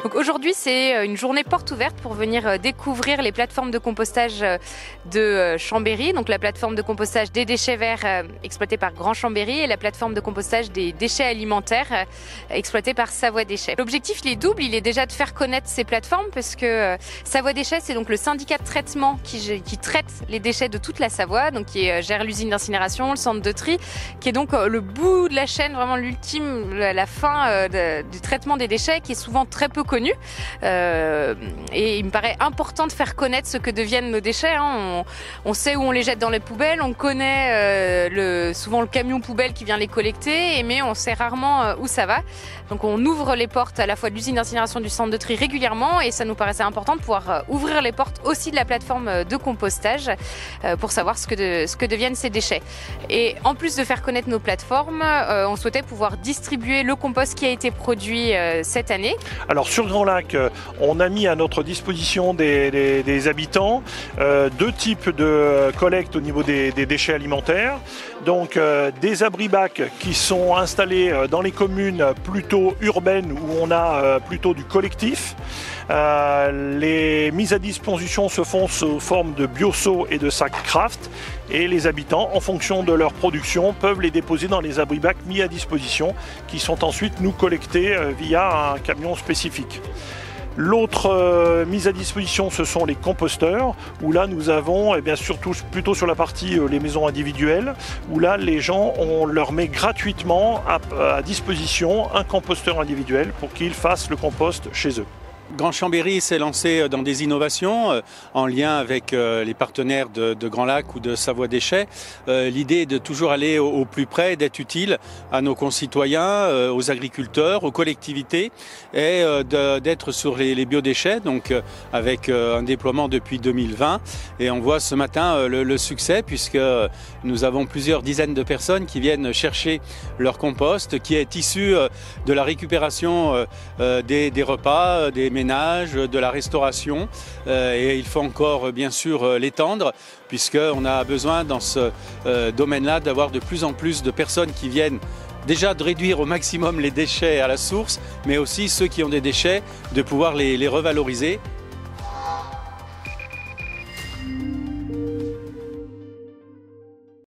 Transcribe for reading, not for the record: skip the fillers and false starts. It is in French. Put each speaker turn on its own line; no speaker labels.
Donc aujourd'hui, c'est une journée porte ouverte pour venir découvrir les plateformes de compostage de Chambéry, donc la plateforme de compostage des déchets verts exploitée par Grand Chambéry et la plateforme de compostage des déchets alimentaires exploitée par Savoie Déchets. L'objectif, il est double, il est déjà de faire connaître ces plateformes parce que Savoie Déchets, c'est donc le syndicat de traitement qui traite les déchets de toute la Savoie, donc qui gère l'usine d'incinération, le centre de tri, qui est donc le bout de la chaîne, vraiment l'ultime, la fin du traitement des déchets, qui est souvent très peu connu. Et il me paraît important de faire connaître ce que deviennent nos déchets. On sait où on les jette dans les poubelles, on connaît souvent le camion poubelle qui vient les collecter, mais on sait rarement où ça va. Donc on ouvre les portes à la fois de l'usine d'incinération, du centre de tri régulièrement, et ça nous paraissait important de pouvoir ouvrir les portes aussi de la plateforme de compostage pour savoir ce que deviennent ces déchets. Et en plus de faire connaître nos plateformes, on souhaitait pouvoir distribuer le compost qui a été produit cette année.
Alors sur Grand Lac, on a mis à notre disposition des habitants deux types de collecte au niveau des déchets alimentaires. Donc des abris-bacs qui sont installés dans les communes plutôt urbaines où on a plutôt du collectif. Les mises à disposition se font sous forme de bioseaux et de sacs craft, et les habitants, en fonction de leur production, peuvent les déposer dans les abris-bacs mis à disposition qui sont ensuite nous collectés via un camion spécifique. L'autre mise à disposition, ce sont les composteurs, où là nous avons, surtout plutôt sur la partie les maisons individuelles, où là les gens, on leur met gratuitement à disposition un composteur individuel pour qu'ils fassent le compost chez eux.
Grand Chambéry s'est lancé dans des innovations en lien avec les partenaires de Grand Lac ou de Savoie Déchets. L'idée est de toujours aller au plus près, d'être utile à nos concitoyens, aux agriculteurs, aux collectivités, et d'être sur les biodéchets, donc avec un déploiement depuis 2020. Et on voit ce matin le succès, puisque nous avons plusieurs dizaines de personnes qui viennent chercher leur compost, qui est issu de la récupération des repas, des ménages, de la restauration, et il faut encore bien sûr l'étendre, puisqu'on a besoin dans ce domaine-là d'avoir de plus en plus de personnes qui viennent déjà de réduire au maximum les déchets à la source, mais aussi ceux qui ont des déchets, de pouvoir les revaloriser